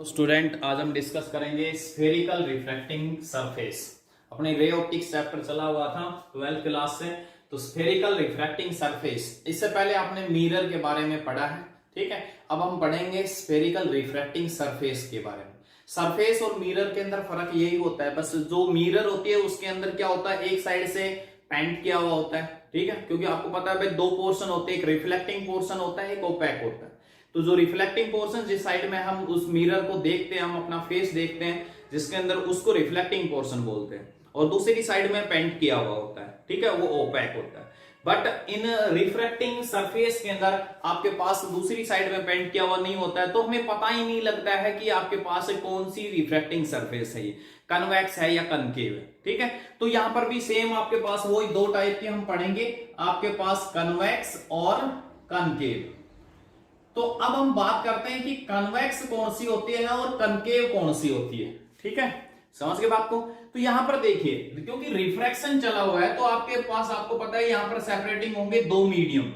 तो स्टूडेंट आज हम डिस्कस करेंगे स्फेरिकल रिफ्रैक्टिंग सरफेस। अपने रे ऑप्टिक्स चैप्टर चला हुआ था 12th क्लास से। तो स्फेरिकल रिफ्रैक्टिंग सरफेस, इससे पहले आपने मिरर के बारे में पढ़ा है, ठीक है। अब हम पढ़ेंगे स्फेरिकल रिफ्रैक्टिंग सरफेस के बारे में। सरफेस और मिरर के अंदर फर्क यही होता है, बस जो मिरर होती है उसके अंदर क्या होता है, एक साइड से पेंट किया हुआ होता है, ठीक है। क्योंकि आपको पता है भाई दो पोर्शन होते हैं, एक रिफ्लेक्टिंग पोर्शन होता है, एक ओपैक होता है। तो जो रिफ्लेक्टिंग पोर्शन जिस साइड में हम उस मिरर को देखते हैं, हम अपना फेस देखते हैं जिसके अंदर, उसको रिफ्लेक्टिंग पोर्शन बोलते हैं। और दूसरी साइड में पेंट किया हुआ होता है, ठीक है, वो ओपैक होता है। बट इन रिफ्रैक्टिंग सरफेस के अंदर आपके पास दूसरी साइड में पेंट किया हुआ नहीं होता है, तो हमें पता ही नहीं लगता है कि आपके पास कौन सी रिफ्रैक्टिंग सरफेस है, कन्वेक्स है या कनकेव है, ठीक है। तो यहां पर भी सेम आपके पास वही दो टाइप के हम पढ़ेंगे, आपके पास कन्वेक्स और कनकेव। तो अब हम बात करते हैं कि कन्वेक्स कौन सी होती है और कनकेव कौन सी होती है, ठीक है। समझ गए बात को। तो यहां पर देखिए, क्योंकि रिफ्रैक्शन चला हुआ है तो आपके पास, आपको पता है यहां पर सेपरेटिंग होंगे दो मीडियम,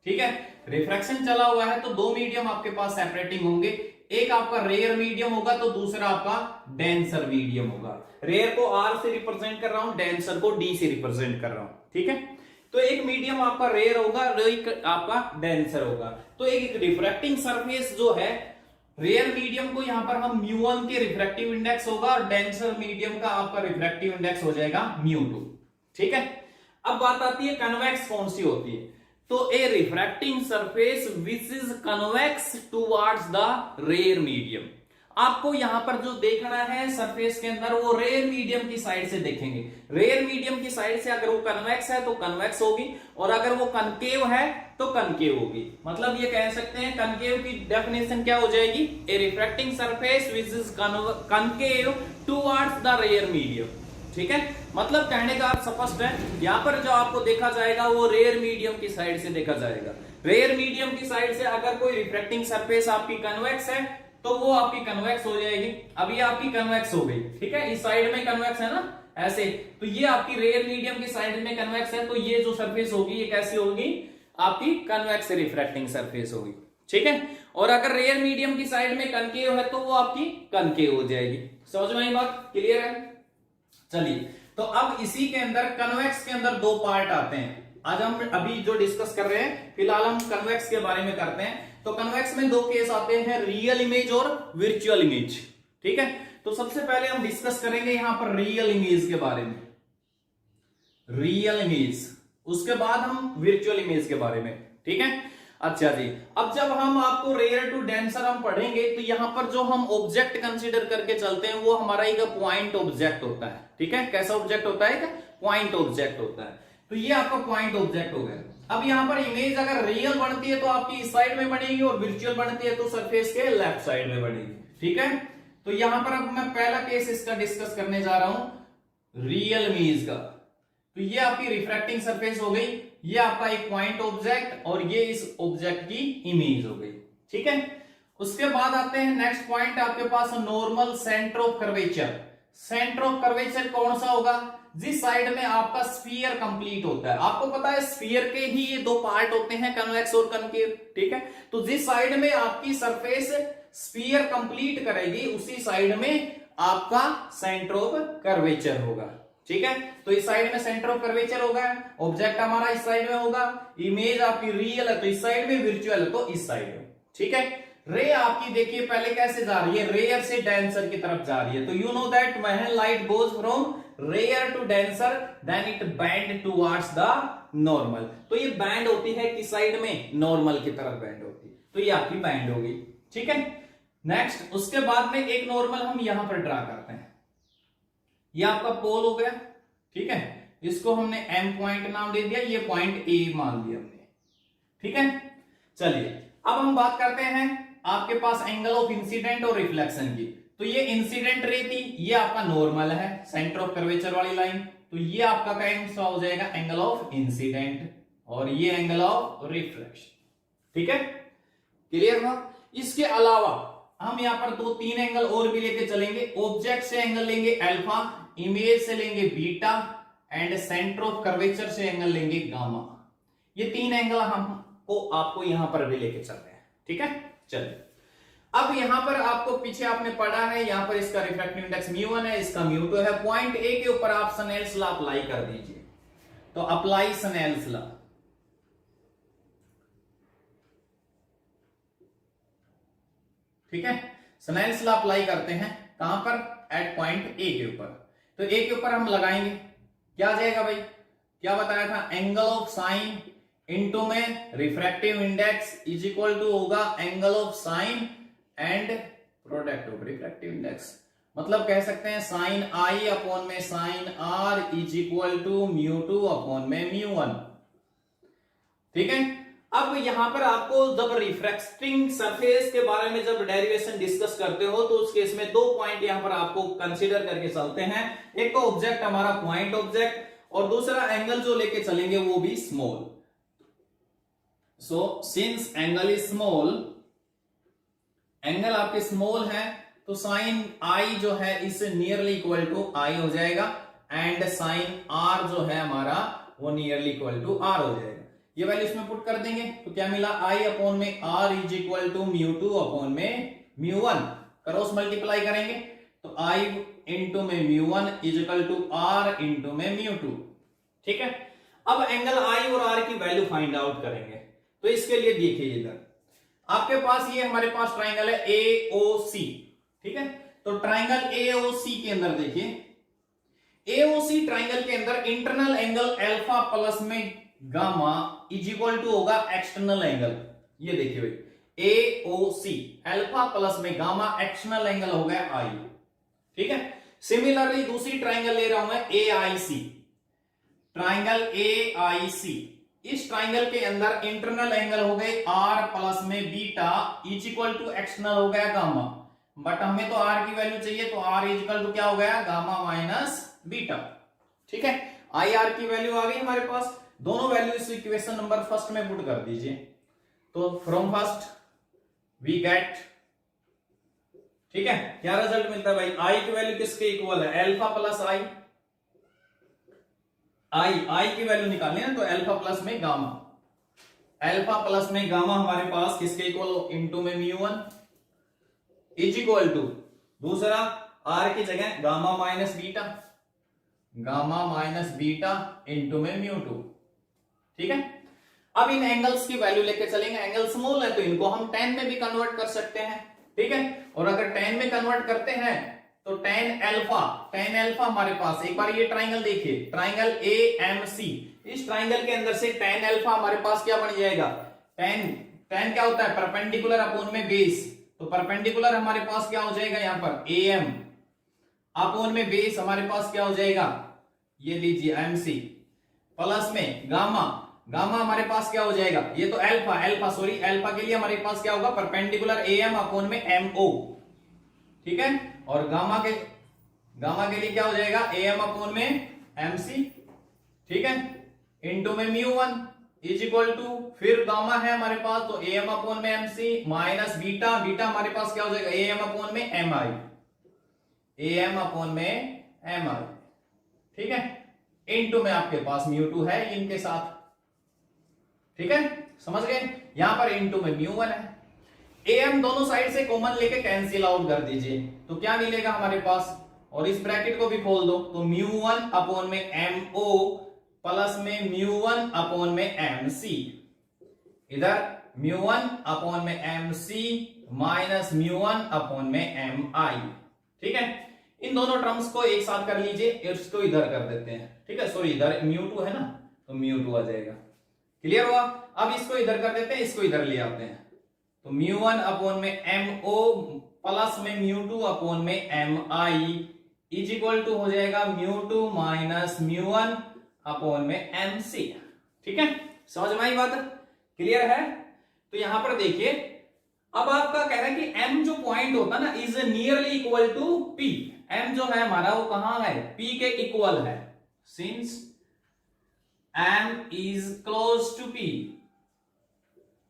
ठीक है। रिफ्रैक्शन चला हुआ है तो दो मीडियम आपके पास सेपरेटिंग होंगे। एक आपका रेयर मीडियम होगा तो दूसरा आपका डेंसर मीडियम होगा। रेयर को आर से रिप्रेजेंट कर रहा हूं, डेंसर को डी से रिप्रेजेंट कर रहा हूं, ठीक है। तो एक मीडियम आपका रेयर होगा, एक आपका डेंसर होगा। तो एक रिफ्रैक्टिंग सरफेस जो है, रेयर मीडियम को यहां पर हम μ1 के रिफ्रैक्टिव इंडेक्स होगा और डेंसर मीडियम का आपका रिफ्रैक्टिव इंडेक्स हो जाएगा μ2, ठीक है। अब बात आती है कन्वेक्स कौन सी होती है। तो a refracting surface which is convex towards the rare medium. आपको यहां पर जो देखना है सरफेस के अंदर, वो रेयर मीडियम की साइड से देखेंगे। रेयर मीडियम की साइड से अगर वो कन्वेक्स है तो कन्वेक्स होगी, और अगर वो कनकेव है तो कनकेव होगी। मतलब ये कह सकते हैं कनकेव की डेफिनेशन क्या हो जाएगी, a refracting surface which is concave towards the rare medium, ठीक है। मतलब कहने का अर्थ स्पष्ट है, यहां पर जो आपको देखा जाएगा वो रेयर मीडियम की साइड से देखा जाएगा। रेयर मीडियम की साइड से अगर कोई रिफ्रैक्टिंग सरफेस आपकी कन्वेक्स है तो वो आपकी कन्वेक्स हो जाएगी। अब ये आपकी कन्वेक्स हो गई, ठीक है। इस साइड में कन्वेक्स है ना, ऐसे। तो ये आपकी रेयर मीडियम की साइड में कन्वेक्स है, तो ये जो सरफेस होगी ये कैसी होगी, आपकी कन्वेक्स रिफ्रैक्टिंग सरफेस होगी, ठीक है। और अगर रेयर मीडियम की साइड में कनकेव है तो वो आपकी कनकेव हो जाएगी। समझ में आई बात, क्लियर है। चलिए, तो अब इसी के अंदर कन्वेक्स के अंदर दो पार्ट आते हैं। आज हम अभी जो डिस्कस कर रहे हैं, फिलहाल हम कन्वेक्स के बारे में करते हैं। तो कन्वेक्स में दो केस आते हैं, रियल इमेज और वर्चुअल इमेज, ठीक है। तो सबसे पहले हम डिस्कस करेंगे यहां पर रियल इमेज के बारे में, रियल इमेज। उसके बाद हम वर्चुअल इमेज के बारे में, ठीक है। अच्छा जी, अब जब हम आपको रेयर टू डेंसर हम पढ़ेंगे तो यहां पर जो हम ऑब्जेक्ट कंसीडर करके चलते हैं वो हमारा एक पॉइंट ऑब्जेक्ट होता है, ठीक है। कैसा ऑब्जेक्ट होता है, पॉइंट ऑब्जेक्ट होता है। तो ये आपका पॉइंट ऑब्जेक्ट हो गया। अब यहां पर इमेज अगर रियल बनती है तो आपकी इस साइड में बनेगी, और वर्चुअल बनती है तो सरफेस के लेफ्ट साइड में बनेगी, ठीक है। तो यहां पर अब मैं पहला केस इसका डिस्कस करने जा रहा हूं, रियल इमेज का। तो ये आपकी रिफ्रैक्टिंग सरफेस हो गई, ये आपका एक पॉइंट ऑब्जेक्ट, और ये इस ऑब्जेक्ट की इमेज हो गई, ठीक है। उसके बाद आते हैं नेक्स्ट पॉइंट आपके पास, normal centre of curvature. Centre of curvature कौन सा होगा, जिस साइड में आपका स्फीयर कंप्लीट होता है। आपको पता है स्फीयर के ही ये दो पार्ट होते हैं, कन्वेक्स और कनकेव, ठीक है। तो जिस साइड में आपकी सरफेस स्फीयर कंप्लीट करेगी उसी साइड में आपका सेंटर ऑफ कर्वेचर होगा, ठीक है। तो इस साइड में सेंटर ऑफ कर्वेचर होगा, ऑब्जेक्ट हमारा इस साइड में होगा, इमेज आपकी रियल है तो इस साइड में, वर्चुअल है तो इस साइड में, ठीक है। रे आपकी देखिए पहले कैसे जा रही है, रेयर से डेंसर की तरफ जा रही है। तो you know that when light goes from rarer to denser then it bend towards the normal. तो ये बैंड होती है किस साइड में, नॉर्मल की तरफ बैंड होती है। तो ये आपकी बैंड हो गई, ठीक है। नेक्स्ट, उसके बाद में एक नॉर्मल हम यहां पर ड्रा करते हैं। ये आपका पोल हो गया, ठीक है। इसको हमने एम पॉइंट नाम दे दिया, ये पॉइंट ए मान लिया हमने, ठीक है। चलिए, अब हम बात करते हैं आपके पास एंगल ऑफ इंसिडेंट और रिफ्लेक्शन की। तो ये इंसिडेंट रे थी, ये आपका नॉर्मल है, सेंटर ऑफ कर्वेचर वाली लाइन। तो ये आपका क्या हो जाएगा, एंगल ऑफ इंसिडेंट, और ये एंगल ऑफ रिफ्लेक्शन, ठीक है। क्लियर हुआ। इसके अलावा हम यहां पर दो तीन एंगल और भी लेके चलेंगे। ऑब्जेक्ट से एंगल लेंगे अल्फा, इमेज से लेंगे beta, and centre of curvature से एंगल लेंगे गामा। ये तीन एंगल हमको आपको यहां पर भी लेके चलते हैं, ठीक है। चलिए, अब यहां पर आपको पीछे आपने पढ़ा है, यहां पर इसका रिफ्रैक्टिव इंडेक्स म्यू1 है, इसका म्यू2 है। पॉइंट ए के ऊपर आप स्नेल्स लॉ अप्लाई कर दीजिए। तो अप्लाई स्नेल्स लॉ, ठीक है। स्नेल्स लॉ अप्लाई करते हैं कहां पर, एट पॉइंट ए के ऊपर। तो ए के ऊपर हम लगाएंगे, क्या आ जाएगा भाई, क्या बताया था, एंगल ऑफ साइन इनटू में refractive index is equal to होगा angle of sine and product of refractive index. मतलब कह सकते हैं साइन आई अपॉन में sine R is equal to mu upon में म्यू1, ठीक है। अब यहां पर आपको जब रिफ्रैक्टिंग सरफेस के बारे में जब डेरिवेशन डिस्कस करते हो तो उस केस में 2 पॉइंट यहां पर आपको कंसीडर करके चलते हैं। एक तो ऑब्जेक्ट हमारा पॉइंट ऑब्जेक्ट, और दूसरा एंगल जो लेके चलेंगे वो भी small. So since angle is small, angle आपके स्मॉल है, तो साइन आई जो है इससे नियरली इक्वल टू आई हो जाएगा, एंड साइन आर जो है हमारा वो नियरली इक्वल टू आर हो जाएगा। ये वैल्यू इसमें पुट कर देंगे तो क्या मिला, आई अपॉन में R is equal to mu upon में म्यू1, क्रॉस मल्टीप्लाई करेंगे तो आई इंटू में mu is equal to R into में म्यू2, ठीक है। अब एंगल आई और आर की वैल्यू फाइंड आउट करेंगे। तो इसके लिए देखिए इधर आपके पास ये हमारे पास ट्राइंगल है एओसी, ठीक है। तो ट्राइंगल एओसी के अंदर देखिए, एओसी ट्राइंगल के अंदर इंटरनल एंगल अल्फा प्लस में गामा इज इक्वल टू होगा एक्सटर्नल एंगल। ये देखिए भाई एओसी अल्फा प्लस में गामा, एक्सटर्नल एंगल हो गया आई, ठीक है। सिमिलरली दूसरी ट्राइंगल ले रहा हूं मैं एआईसी, ट्राइंगल एआईसी, इस ट्राइंगल के अंदर इंटरनल एंगल हो गए आर प्लस में beta is equal to external हो गया गामा, बट हमें तो आर की वैल्यू चाहिए, तो आर इज इक्वल टू क्या हो गया, गामा माइनस बीटा, ठीक है। आई आर की वैल्यू आ गई हमारे पास, दोनों वैल्यू इस इक्वेशन नंबर फर्स्ट में पुट कर दीजिए। तो फ्रॉम फर्स्ट वी गेट, ठीक है, क्या रिजल्ट मिलता है भाई, आई की वैल्यू किसके इक्वल है, अल्फा प्लस आई, आई की वैल्यू निकालनी है तो अल्फा प्लस में गामा, अल्फा प्लस में गामा हमारे पास किसके इक्वल, इनटू में म्यू1 इज इक्वल टू, दूसरा आर की जगह gamma minus beta, gamma minus beta into में म्यू2, ठीक है। अब इन एंगल्स की वैल्यू लेके चलेंगे, एंगल स्मॉल है तो इनको हम tan में भी कन्वर्ट कर सकते हैं, ठीक है। और अगर tan में कन्वर्ट करते हैं तो tan अल्फा हमारे पास, एक बार ये ट्राइंगल देखिए, ट्राइंगल AMC, इस ट्राइंगल के अंदर से tan अल्फा हमारे पास क्या बन जाएगा, tan क्या होता है, परपेंडिकुलर अपॉन में बेस, तो परपेंडिकुलर हमारे पास क्या हो जाएगा यहाँ पर AM अपॉन में बेस हमारे पास क्या हो जाएगा, ये लीजिए MC, प्लस में गामा हमारे पास क्या हो जाएगा, ये तो अल्फा के लिए हमारे पास क्या होगा, परपेंडिकुलर AM अपॉन में MO, ठीक है। और गामा के लिए क्या हो जाएगा, AM अपॉन में MC, ठीक है, इनटू में म्यू1 इज इक्वल टू, फिर गामा है हमारे पास तो AM अपॉन में MC माइनस बीटा हमारे पास क्या हो जाएगा, AM अपॉन में MI, ठीक है, इनटू में आपके पास म्यू2 है इनके साथ, ठीक है, समझ गए। यहां पर इनटू में म्यू1 है, AM दोनों साइड से कॉमन लेके कैंसिल आउट कर दीजिए तो क्या मिलेगा हमारे पास, और इस ब्रैकेट को भी खोल दो तो म्यू1 अपॉन में MO प्लस में म्यू1 अपॉन में MC, इधर म्यू1 अपॉन में MC माइनस म्यू1 अपॉन में MI, ठीक है। इन दोनों टर्म्स को एक साथ कर लीजिए, इसको इधर कर देते हैं, ठीक है, सॉरी इधर म्यू2 है ना तो म्यू2 आ जाएगा, क्लियर हुआ। अब इसको इधर कर देते हैं, इसको इधर ले आते हैं तो म्यू1 अपॉन में MO प्लस में म्यू2 अपॉन में MI इज इक्वल टू हो जाएगा म्यू2 माइनस म्यू1 अपॉन में MC, ठीक है, समझ में आई बात, क्लियर है। तो यहां पर देखिए अब आपका कह रहा है कि M जो पॉइंट होता है ना is nearly equal to P, M जो है हमारा वो कहां है, P के इक्वल है, since M is close to P,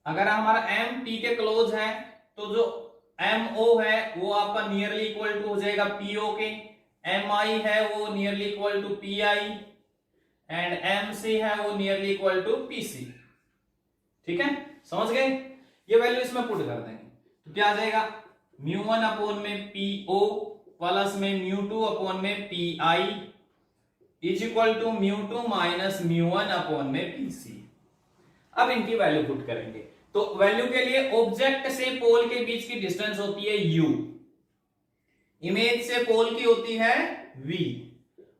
अगर हमारा M P के क्लोज है तो जो MO है वो आपका नियरली इक्वल टू हो जाएगा PO के, MI है वो nearly equal to PI and MC है वो नियरली इक्वल टू PC, ठीक है, समझ गए। ये वैल्यू इसमें पुट कर देंगे तो क्या आ जाएगा, म्यू1 अपॉन में पीओ प्लस में म्यू2 अपॉन में PI is equal to mu minus mu upon में पीसी। अब इनकी वैल्यू पुट करेंगे तो वैल्यू के लिए ऑब्जेक्ट से पोल के बीच की डिस्टेंस होती है u, इमेज से पोल की होती है v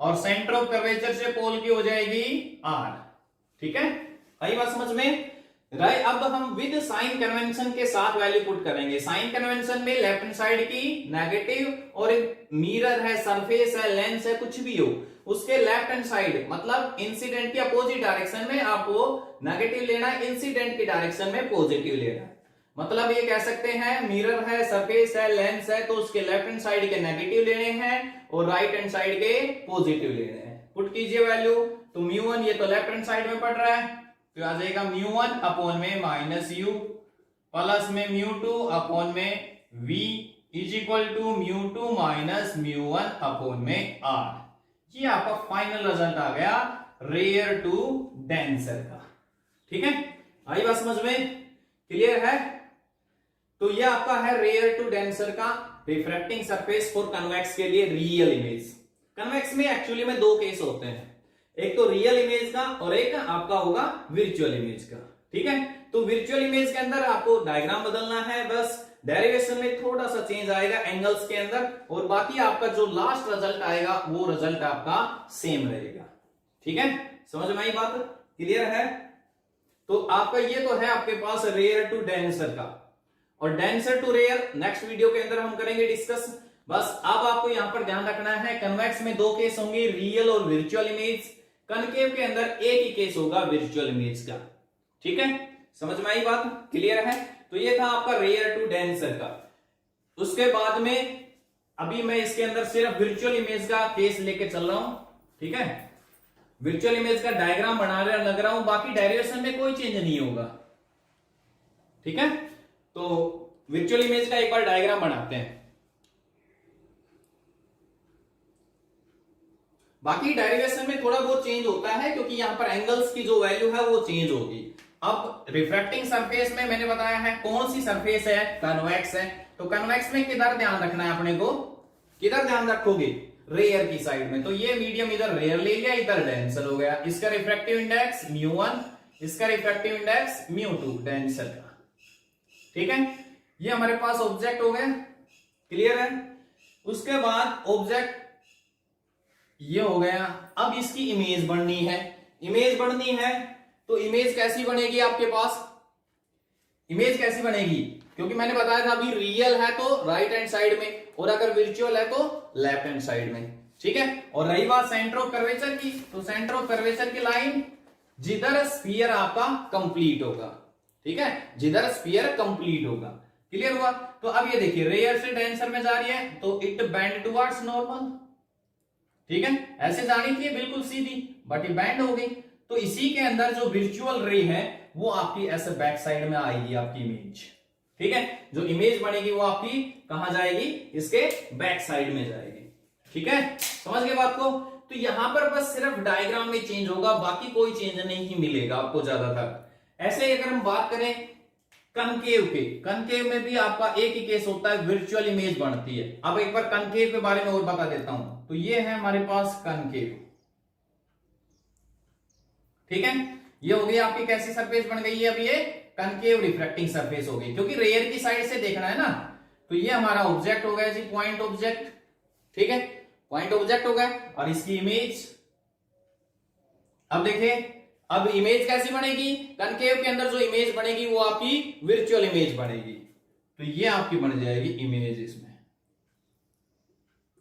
और सेंटर ऑफ कर्वेचर से पोल की हो जाएगी r। ठीक है, आई बात समझ में? राइट, अब हम विद साइन कन्वेंशन के साथ वैल्यू पुट करेंगे। साइन कन्वेंशन में लेफ्ट हैंड साइड की नेगेटिव और मिरर है, सरफेस है, लेंस है, कुछ भी हो उसके लेफ्ट हैंड साइड मतलब इंसिडेंट की अपोजिट डायरेक्शन में आपको नेगेटिव लेना है, इंसिडेंट की डायरेक्शन में पॉजिटिव लेना है। मतलब ये कह सकते हैं मिरर है, सरफेस है, लेंस है तो उसके लेफ्ट हैंड साइड के नेगेटिव लेने हैं और राइट हैंड साइड के पॉजिटिव लेने हैं। पुट कीजिए वैल्यू, तो म्यू1 ये तो लेफ्ट हैंड साइड में पड़ रहा है तो आ जाएगा म्यू1 अपॉन में माइनस यू प्लस में म्यू2 अपॉन में v is equal to mu minus mu upon में r। ये आपका फाइनल रिजल्ट आ गया रेयर टू डेंसर का। ठीक है, आई बात समझ में? क्लियर है? तो ये आपका है रेयर टू डेंसर का रिफ्रैक्टिंग सरफेस फॉर कन्वेक्स के लिए रियल इमेज। कन्वेक्स में एक्चुअली में दो केस होते हैं, एक तो रियल इमेज का और एक आपका होगा वर्चुअल इमेज का। ठीक है, तो वर्चुअल इमेज के अंदर आपको डायग्राम बदलना है, बस डेरिवेशन में थोड़ा सा चेंज आएगा एंगल्स के अंदर और बाकी आपका जो लास्ट रिजल्ट आएगा वो रिजल्ट आपका सेम रहेगा। ठीक है, समझ में आई बात? क्लियर है? तो आपका ये तो है आपके पास रेयर टू डेंसर का, और denser to rarer next video के अंदर हम करेंगे डिस्कस। बस अब आपको यहां पर ध्यान रखना है कन्वेक्स में दो केस होंगे, रियल और वर्चुअल इमेज। कनकेव के अंदर एक ही केस होगा वर्चुअल इमेज का। ठीक है, समझ में आई बात? क्लियर है? तो ये था आपका रेयर टू डेंसर का। उसके बाद में अभी मैं इसके अंदर सिर्फ वर्चुअल इमेज का केस लेके चल रहा हूं। ठीक है, वर्चुअल इमेज का डायग्राम बना लग रहा हूं, बाकी डेरिवेशन में कोई चेंज नहीं होगा। ठीक है, तो वर्चुअल इमेज का एक बार डायग्राम बनाते हैं। बाकी डेरिवेशन में थोड़ा बहुत चेंज होता है क्योंकि यहां पर एंगल्स की जो वैल्यू है वो चेंज होगी। अब रिफ्रैक्टिंग सरफेस में मैंने बताया है कौन सी सरफेस है, कन्वेक्स है। तो कन्वेक्स में किधर ध्यान रखना है अपने को, किधर ध्यान रखोगे? रेयर की साइड में। तो ये मीडियम इधर रेयर ले लिया, इधर डेंसर हो गया। इसका रिफ्रैक्टिव इंडेक्स म्यू1, इसका रिफ्रैक्टिव इंडेक्स म्यू2 डेंसर का। ठीक है, ये हमारे पास ऑब्जेक्ट हो गया। क्लियर है? उसके बाद ऑब्जेक्ट ये हो गया। अब इसकी इमेज बननी है। इमेज बननी है तो इमेज कैसी बनेगी आपके पास? इमेज कैसी बनेगी? क्योंकि मैंने बताया था अभी रियल है तो राइट हैंड साइड में और अगर वर्चुअल है तो लेफ्ट हैंड साइड में। ठीक है, और रही बात सेंटर ऑफ कर्वेचर की, तो सेंटर ऑफ कर्वेचर की लाइन जिधर स्फीयर आपका कंप्लीट होगा। ठीक है, जिधर स्फीयर कंप्लीट होगा। क्लियर हुआ? तो अब ये देखिए रेयर से डेंसर में जा रही है तो इट बेंड टुवर्ड्स नॉर्मल। ठीक है, ऐसे जानी थी बिल्कुल सीधी बट ये बैंड हो गई। तो इसी के अंदर जो वर्चुअल रे है वो आपकी ऐसे बैक साइड में आएगी आपकी इमेज। ठीक है, जो इमेज बनेगी वो आपकी कहां जाएगी? इसके बैक साइड में जाएगी। ठीक है, समझ गए बात को? तो यहां पर बस सिर्फ डायग्राम में चेंज होगा, बाकी कोई चेंज नहीं मिलेगा आपको ज्यादातर। ऐसे अगर हम बात करें कनकेव के, कनकेव में भी आपका एक ही केस होता है, वर्चुअल इमेज बनती है। अब एक बार कनकेव के बारे में और बता देता हूं। तो ये है हमारे पास कनकेव। ठीक है, ये हो गई आपकी कैसी सरफेस बन गई है? अब ये कनकेव रिफ्रैक्टिंग सरफेस हो गई क्योंकि रेयर की साइड से देखना है ना। तो ये हमारा ऑब्जेक्ट हो गया जी, पॉइंट ऑब्जेक्ट। ठीक है, पॉइंट ऑब्जेक्ट हो गया और इसकी इमेज। अब देखिए, अब इमेज कैसी बनेगी? कनकेव के अंदर जो इमेज बनेगी वो आपकी वर्चुअल इमेज बनेगी। तो ये आपकी बन जाएगी इमेज इसमें।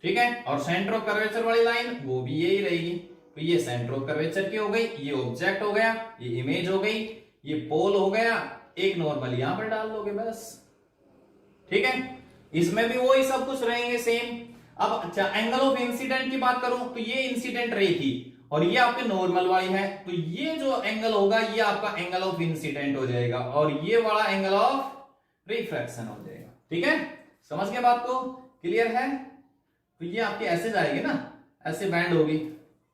ठीक है, और सेंटर ऑफ कर्वेचर वाली लाइन वो भी यही रहेगी। तो ये सेंटर ऑफ कर्वेचर की हो गई, ये ऑब्जेक्ट हो गया, ये इमेज हो गई, ये पोल हो गया, एक नॉर्मल यहां पर डाल दोगे बस। ठीक है, इसमें भी वही सब कुछ रहेंगे सेम। अब अच्छा, एंगल ऑफ इंसिडेंट की बात करूं तो ये इंसिडेंट रे थी और ये आपके नॉर्मल वाली है। तो ये जो एंगल होगा ये आपका एंगल ऑफ इंसिडेंट हो जाएगा और ये वाला एंगल ऑफ रिफ्रैक्शन हो जाएगा। ठीक है, समझ गए बात को? क्लियर है? तो ये आपकी ऐसे जाएगी ना, ऐसे बैंड होगी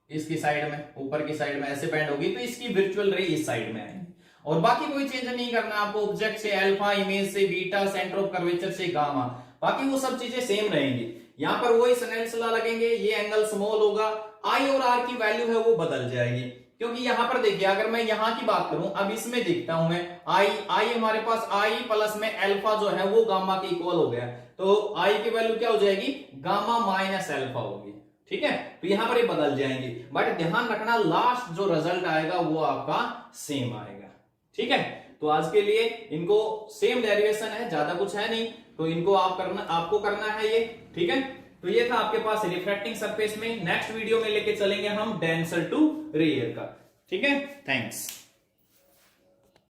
इसकी साइड में, ऊपर की साइड में ऐसे बैंड होगी तो इसकी वर्चुअल रे इस साइड में आएगी और बाकी कोई चेंज नहीं करना आपको। ऑब्जेक्ट से अल्फा, इमेज से बीटा, सेंटर ऑफ कर्वेचर से गामा, बाकी वो सब चीजें सेम रहेंगी। यहाँ पर वही स्नेल्स लॉ लगेंगे, ये एंगल स्मॉल होगा, आई और आर की वैल्यू है वो बदल जाएगी। क्योंकि यहां पर देखिए अगर मैं यहां की बात करूं, अब इसमें देखता हूं मैं आई हमारे पास आई प्लस में अल्फा जो है वो गामा के इक्वल हो गया, तो आई की वैल्यू क्या हो जाएगी, गामा माइनस अल्फा होगी। ठीक है, तो यहां पर ये बदल जाएंगी, बट ध्यान रखना लास्ट जो रिजल्ट आएगा वो आपका सेम आएगा। ठीक है, तो आज के लिए इनको सेम डेरिवेशन है, ज्यादा कुछ है नहीं, तो इनको आपको करना है ये। ठीक है, तो ये था आपके पास रिफ्रैक्टिंग सरफेस में। नेक्स्ट वीडियो में लेके चलेंगे हम डेंसर टू रेयर का। ठीक है, थैंक्स।